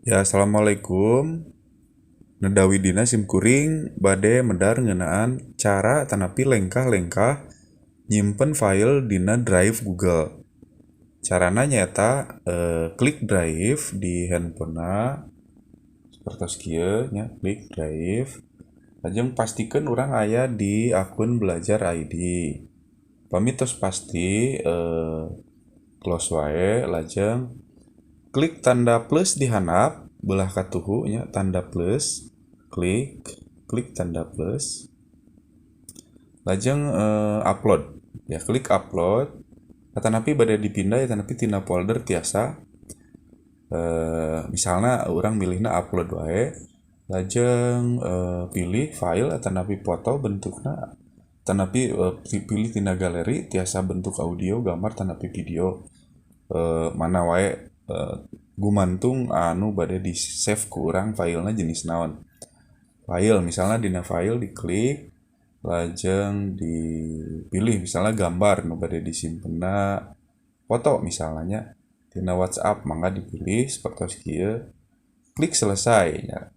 Ya, assalamualaikum. Nedawi dina simkuring bade medar ngeunaan cara tanapi lengkah-lengkah nyimpen file dina drive Google. Carana nyata klik drive di handphonena seperti kieu nya, klik drive. Lajeng pastikan orang aya di akun belajar ID. Pamitos pasti close wae, lajeng klik tanda plus di handap belah katuhu nya, tanda plus, klik klik tanda plus, lajeng upload ya, klik upload. Tanapi bade dipindah ya, tanapi tina folder tiasa misalnya orang milihna upload wae, lajeng pilih file tanapi foto bentukna, tanapi pilih tina galeri tiasa bentuk audio gambar tanapi video, mana wae gumantung anu bade di save ku urang filenya jenis naon. File misalnya dina file diklik, lajeng dipilih misalnya gambar nu bade disimpenna, foto misalnya tina WhatsApp mangga dipilih seperti kieu, klik selesai ya.